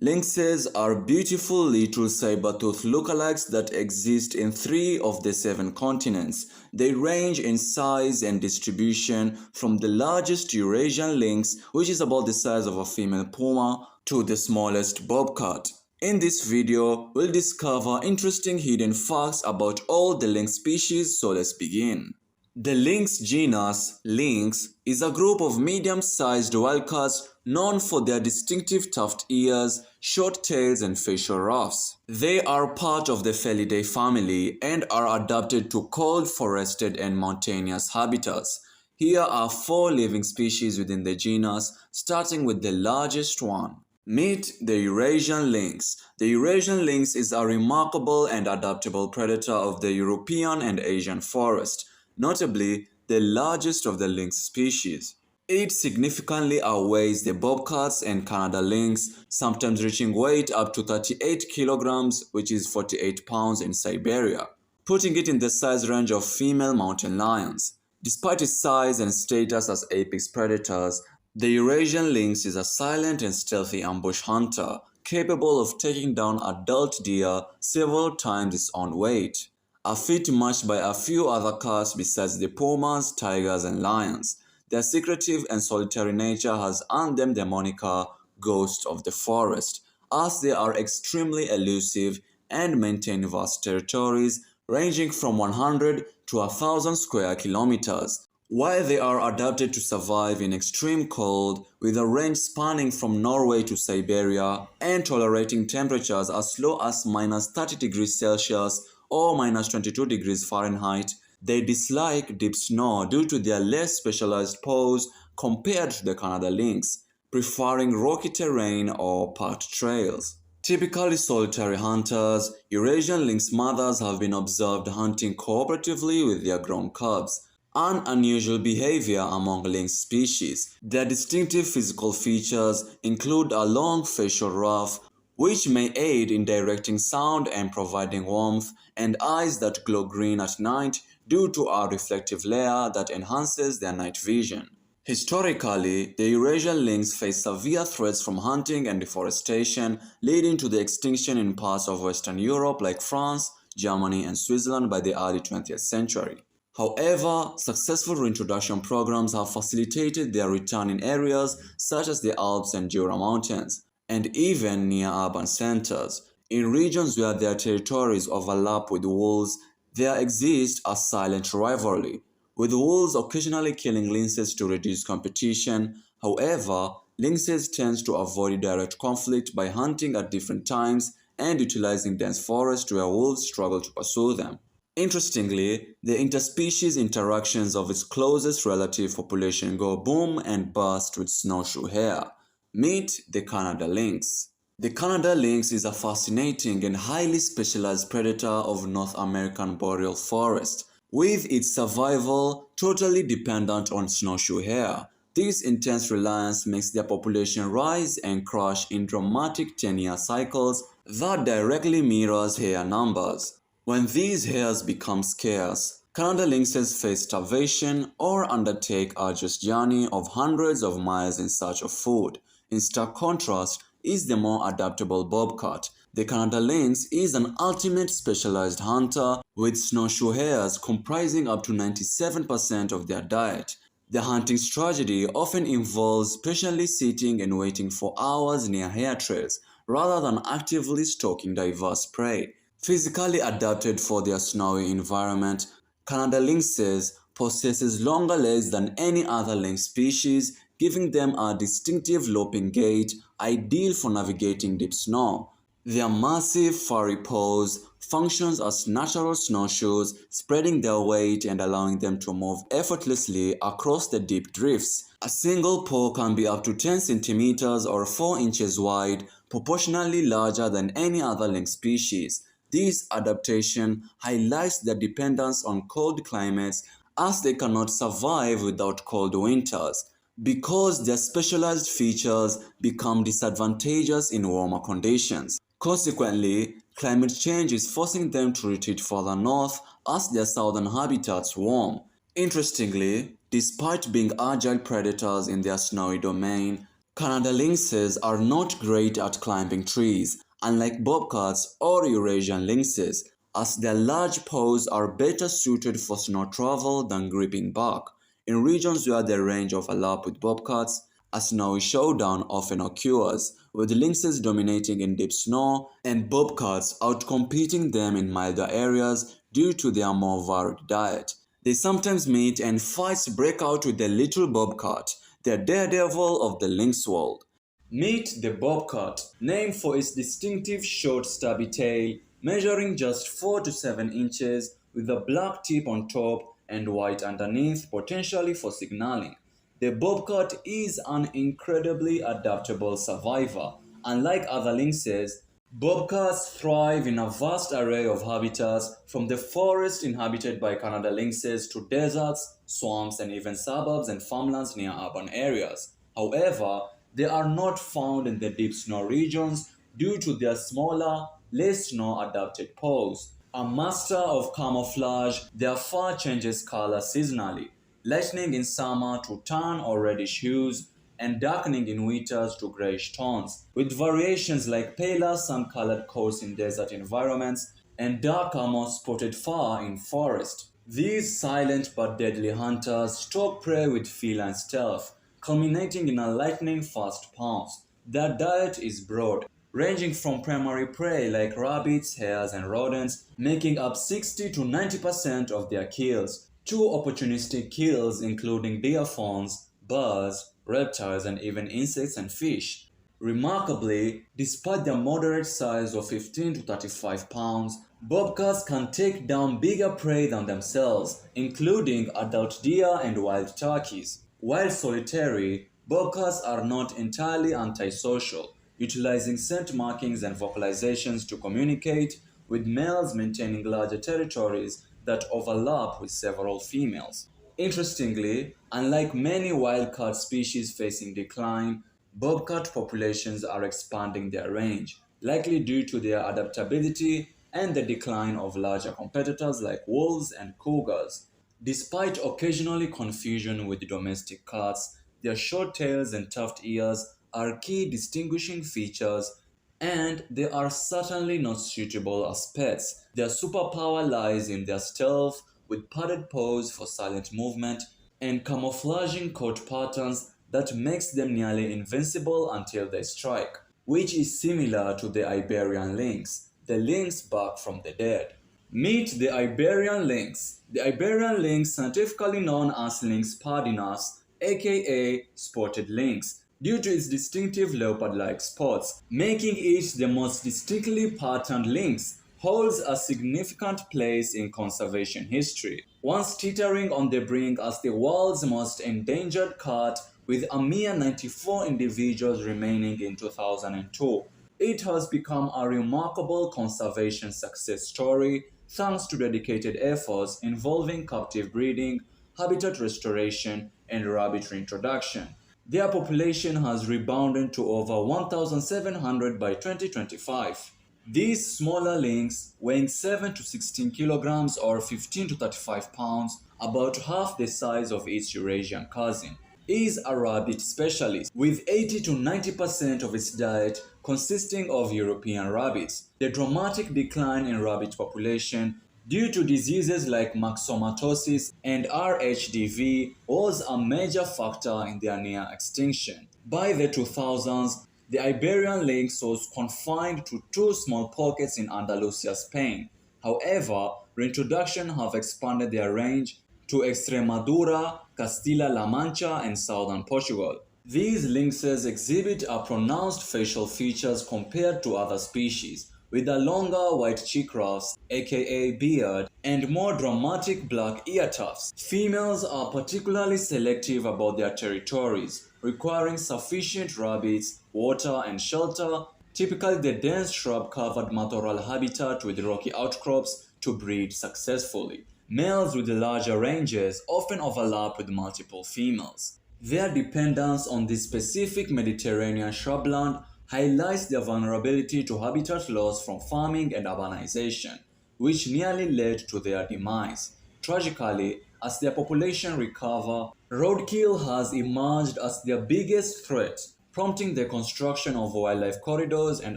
Lynxes are beautiful little saber-toothed lookalikes that exist in 3 of the 7 continents. They range in size and distribution from the largest Eurasian lynx, which is about the size of a female puma, to the smallest bobcat. In this video, we'll discover interesting hidden facts about all the lynx species, so let's begin. The lynx genus, Lynx, is a group of medium-sized wildcats known for their distinctive tuft ears, short tails, and facial ruffs. They are part of the Felidae family and are adapted to cold, forested, and mountainous habitats. Here are 4 living species within the genus, starting with the largest one. Meet the Eurasian lynx. The Eurasian lynx is a remarkable and adaptable predator of the European and Asian forest, notably the largest of the lynx species. It significantly outweighs the bobcats and Canada lynx, sometimes reaching weight up to 38 kilograms, which is 48 pounds in Siberia, putting it in the size range of female mountain lions. Despite its size and status as apex predators, the Eurasian lynx is a silent and stealthy ambush hunter, capable of taking down adult deer several times its own weight, a feat matched by a few other cats besides the pumas, tigers, and lions. Their secretive and solitary nature has earned them the moniker "Ghosts of the Forest", as they are extremely elusive and maintain vast territories ranging from 100 to 1,000 square kilometers. While they are adapted to survive in extreme cold, with a range spanning from Norway to Siberia and tolerating temperatures as low as -30 degrees Celsius or -22 degrees Fahrenheit, they dislike deep snow due to their less specialized paws compared to the Canada lynx, preferring rocky terrain or packed trails. Typically solitary hunters, Eurasian lynx mothers have been observed hunting cooperatively with their grown cubs, an unusual behavior among lynx species. Their distinctive physical features include a long facial ruff, which may aid in directing sound and providing warmth, and eyes that glow green at night due to a reflective layer that enhances their night vision. Historically, the Eurasian lynx faced severe threats from hunting and deforestation, leading to the extinction in parts of Western Europe like France, Germany, and Switzerland by the early 20th century. However, successful reintroduction programs have facilitated their return in areas such as the Alps and Jura Mountains, and even near urban centers. In regions where their territories overlap with wolves, there exists a silent rivalry, with wolves occasionally killing lynxes to reduce competition. However, lynxes tend to avoid direct conflict by hunting at different times and utilizing dense forests where wolves struggle to pursue them. Interestingly, the interspecies interactions of its closest relative population go boom and bust with snowshoe hare. Meet the Canada lynx. The Canada lynx is a fascinating and highly specialized predator of North American boreal forest, with its survival totally dependent on snowshoe hare. This intense reliance makes their population rise and crash in dramatic 10-year cycles that directly mirrors hare numbers. When these hares become scarce, Canada lynxes face starvation or undertake a arduous journey of hundreds of miles in search of food. In stark contrast is the more adaptable bobcat. The Canada lynx is an ultimate specialized hunter, with snowshoe hares comprising up to 97% of their diet. The hunting strategy often involves patiently sitting and waiting for hours near hare trails, rather than actively stalking diverse prey. Physically adapted for their snowy environment, Canada lynxes possesses longer legs than any other lynx species, giving them a distinctive loping gait ideal for navigating deep snow. Their massive furry paws functions as natural snowshoes, spreading their weight and allowing them to move effortlessly across the deep drifts. A single paw can be up to 10 centimeters or 4 inches wide, proportionally larger than any other lynx species. This adaptation highlights their dependence on cold climates, as they cannot survive without cold winters, because their specialized features become disadvantageous in warmer conditions. Consequently, climate change is forcing them to retreat further north as their southern habitats warm. Interestingly, despite being agile predators in their snowy domain, Canada lynxes are not great at climbing trees, unlike bobcats or Eurasian lynxes, as their large paws are better suited for snow travel than gripping bark. In regions where the range overlap with bobcats, a snowy showdown often occurs, with lynxes dominating in deep snow and bobcats outcompeting them in milder areas due to their more varied diet. They sometimes meet and fights break out with the little bobcat, the daredevil of the lynx world. Meet the bobcat, named for its distinctive short stubby tail, measuring just 4 to 7 inches with a black tip on top and white underneath, potentially for signaling. The bobcat is an incredibly adaptable survivor. Unlike other lynxes, bobcats thrive in a vast array of habitats, from the forest inhabited by Canada lynxes to deserts, swamps, and even suburbs and farmlands near urban areas. However, they are not found in the deep snow regions due to their smaller, less snow-adapted paws. A master of camouflage, their fur changes color seasonally, lightening in summer to tan or reddish hues, and darkening in winters to grayish tones, with variations like paler sun-colored coats in desert environments and darker, more spotted fur in forest. These silent but deadly hunters stalk prey with feline stealth, culminating in a lightning-fast pounce. Their diet is broad, ranging from primary prey like rabbits, hares, and rodents, making up 60 to 90% of their kills, to opportunistic kills including deer fawns, birds, reptiles, and even insects and fish. Remarkably, despite their moderate size of 15 to 35 pounds, bobcats can take down bigger prey than themselves, including adult deer and wild turkeys. While solitary, bobcats are not entirely antisocial, utilizing scent markings and vocalizations to communicate, with males maintaining larger territories that overlap with several females. Interestingly, unlike many wildcat species facing decline, bobcat populations are expanding their range, likely due to their adaptability and the decline of larger competitors like wolves and cougars. Despite occasionally confusion with domestic cats, their short tails and tufted ears are key distinguishing features, and they are certainly not suitable as pets. Their superpower lies in their stealth, with padded paws for silent movement and camouflaging coat patterns that makes them nearly invincible until they strike, which is similar to the Iberian lynx, the lynx back from the dead. Meet the Iberian lynx. The Iberian lynx, scientifically known as Lynx pardinus, aka spotted lynx, due to its distinctive leopard-like spots, making it the most distinctly patterned lynx, holds a significant place in conservation history, once teetering on the brink as the world's most endangered cat with a mere 94 individuals remaining in 2002. It has become a remarkable conservation success story thanks to dedicated efforts involving captive breeding, habitat restoration, and rabbit reintroduction. Their population has rebounded to over 1,700 by 2025. These smaller lynx, weighing 7 to 16 kilograms or 15 to 35 pounds, about half the size of its Eurasian cousin, is a rabbit specialist, with 80 to 90% of its diet consisting of European rabbits. The dramatic decline in rabbit population due to diseases like myxomatosis and RHDV was a major factor in their near extinction. By the 2000s, the Iberian lynx was confined to two small pockets in Andalusia, Spain. However, reintroduction have expanded their range to Extremadura, Castilla-La Mancha, and southern Portugal. These lynxes exhibit a pronounced facial features compared to other species, with a longer white cheek ruffs, aka beard, and more dramatic black ear tufts. Females are particularly selective about their territories, requiring sufficient rabbits, water, and shelter, typically the dense shrub-covered matorral habitat with rocky outcrops, to breed successfully. Males with larger ranges often overlap with multiple females. Their dependence on this specific Mediterranean shrubland highlights their vulnerability to habitat loss from farming and urbanization, which nearly led to their demise. Tragically, as their population recover, roadkill has emerged as their biggest threat, prompting the construction of wildlife corridors and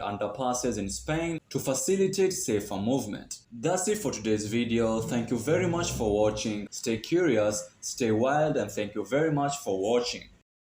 underpasses in Spain to facilitate safer movement. That's it for today's video. Thank you very much for watching. Stay curious, stay wild, and thank you very much for watching.